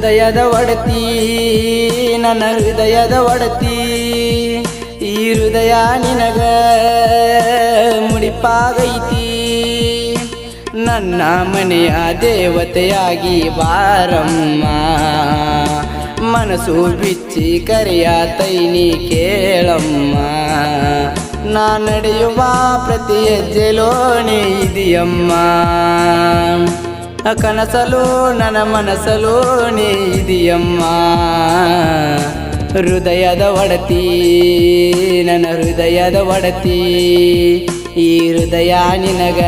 ಹೃದಯದ ಒಡತಿ ನನ್ನ ಹೃದಯದ ಒಡತಿ ಈ ಹೃದಯ ನಿನಗ ಮುಡಿಪಾಗೈತಿ ನನ್ನ ಮನೆಯ ದೇವತೆಯಾಗಿ ಬಾರಮ್ಮ ಮನಸ್ಸು ಬಿಚ್ಚಿ ಕರೆಯ ತೈನಿ ಕೇಳಮ್ಮ ನಾ ನಡೆಯುವ ಪ್ರತಿ ಹೆಜ್ಜೆಲೋನೆ ಇದೆಯಮ್ಮ ಕನಸಲು ನನ್ನ ಮನಸ್ಸಲು ನೀ ಇದೆಯಮ್ಮ ಹೃದಯದ ಒಡತಿ ನನ್ನ ಹೃದಯದ ಒಡತಿ ಈ ಹೃದಯ ನಿನಗ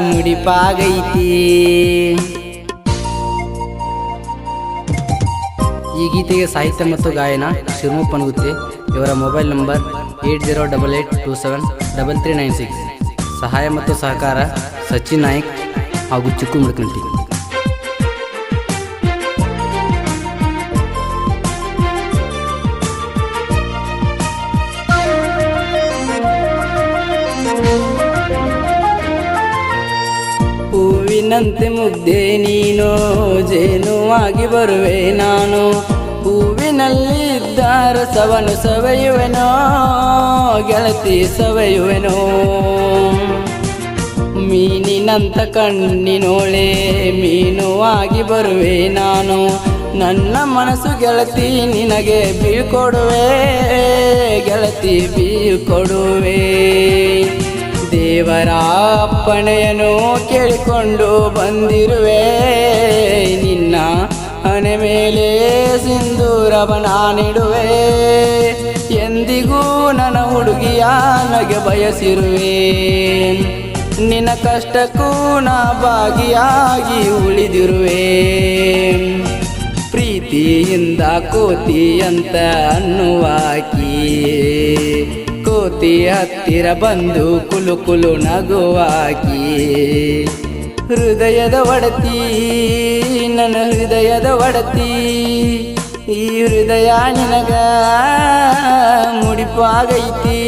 ಮುಡಿಪಾಗೈತಿ ಈ ಗೀತೆಗೆ ಸಾಹಿತ್ಯ ಮತ್ತು ಗಾಯನ ಶಿವಮೊಗ್ಗ ಪನಗುತ್ತಿ ಇವರ ಮೊಬೈಲ್ ನಂಬರ್ 8088273396 ಸಹಾಯ ಮತ್ತು ಸಹಕಾರ ಸಚಿನ್ ನಾಯ್ಕ್ ಹಾಗೂ ಚಿಕ್ಕು ಮುಡ್ಕಂಟಿ. ಹೂವಿನಂತೆ ಮುಗ್ದೆ ನೀನು ಜೇನುವಾಗಿ ಬರುವೆ ನಾನು ಹೂವಿನಲ್ಲಿ ಇದ್ದ ರಸವನ್ನು ಸವೆಯುವೆನೋ ಗೆಳತಿ ಸವೆಯುವೆನೋ ಮೀನಿನಂತ ಕಣ್ಣಿನೋಳೆ ಮೀನುವಾಗಿ ಬರುವೆ ನಾನು ನನ್ನ ಮನಸ್ಸು ಗೆಳತಿ ನಿನಗೆ ಬೀಳ್ಕೊಡುವೆ ಗೆಳತಿ ಬೀಳ್ಕೊಡುವೆ ದೇವರ ಅಪ್ಪಣೆಯನ್ನು ಕೇಳಿಕೊಂಡು ಬಂದಿರುವೆ ನಿನ್ನ ಹಣೆ ಮೇಲೆ ಸಿಂಧೂರವ ನಾನಿಡುವೆ ಎಂದಿಗೂ ನನ್ನ ಹುಡುಗಿಯ ನಗೆ ಬಯಸಿರುವೆ ನಿನ್ನ ಕಷ್ಟಕ್ಕೂ ನಾ ಭಾಗಿಯಾಗಿ ಉಳಿದಿರುವೆ ಪ್ರೀತಿಯಿಂದ ಕೋತಿ ಅಂತ ಅನ್ನುವಾಕಿ ಕೋತಿ ಹತ್ತಿರ ಬಂದು ಕುಲು ಕುಲು ನಗುವಾಕಿ ಹೃದಯದ ಒಡತಿ ನನ್ನ ಹೃದಯದ ಒಡತಿ ಈ ಹೃದಯ ನಿನಗ ಮುಡಿಪಾಗೈತಿ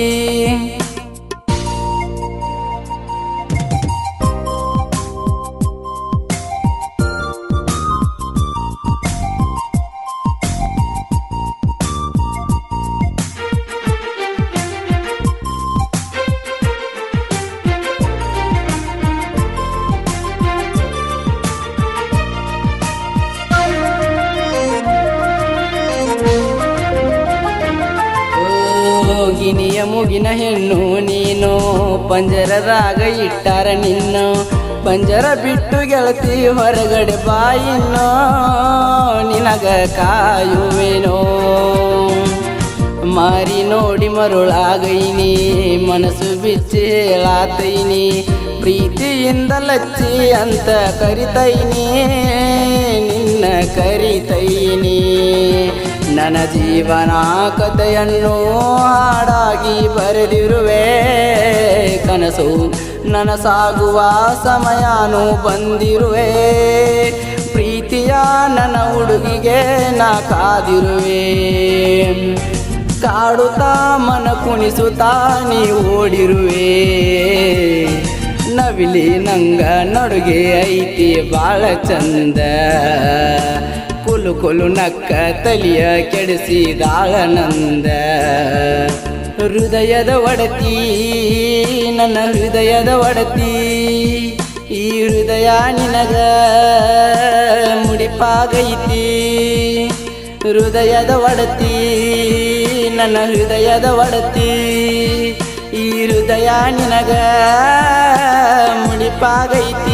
ಗಿನಿಯ ಮುಗಿನ ಹೆಣ್ಣು ನೀನು ಪಂಜರದಾಗ ಇಟ್ಟಾರ ನಿನ್ನ ಪಂಜರ ಬಿಟ್ಟು ಗೆಳತಿ ಹೊರಗಡೆ ಬಾಯಿನೋ ನಿನಗ ಕಾಯುವೆನೋ ಮಾರಿ ನೋಡಿ ಮರುಳಾಗೈನಿ ಮನಸ್ಸು ಬಿಚ್ಚಿ ಹೇಳಾತೈನಿ ಪ್ರೀತಿಯಿಂದ ಲಚ್ಚಿ ಅಂತ ಕರಿತೈನಿ ನಿನ್ನ ಕರಿತೈನಿ ನನ್ನ ಜೀವನ ಕಥೆಯನ್ನು ಹಾಡಾಗಿ ಬರೆದಿರುವೆ ಕನಸು ನನಸಾಗುವ ಸಮಯನೂ ಬಂದಿರುವೆ ಪ್ರೀತಿಯ ನನ್ನ ಹುಡುಗಿಗೆ ನಾ ಕಾದಿರುವೆ ಕಾಡುತ್ತಾ ಮನ ಕುಣಿಸುತ್ತಾ ನೀ ಓಡಿರುವೆ ನವಿಲಿ ನಂಗ ನಡುಗೆ ಐತಿ ಬಾಳ ಚಂದ ಕುಲು ಕುಲು ನಕ್ಕ ತಲಿಯ ಕೆಡಿಸಿದಾಳನಂದ ಹೃದಯದ ಒಡತಿ ನನ್ನ ಹೃದಯದ ಒಡತಿ ಈ ಹೃದಯ ನಿನಗ ಮುಡಿಪಾಗೈತಿ ಹೃದಯದ ಒಡತಿ ನನ್ನ ಹೃದಯದ ಒಡತಿ ಈ ಹೃದಯ ನಿನಗ ಮುಡಿಪಾಗೈತಿ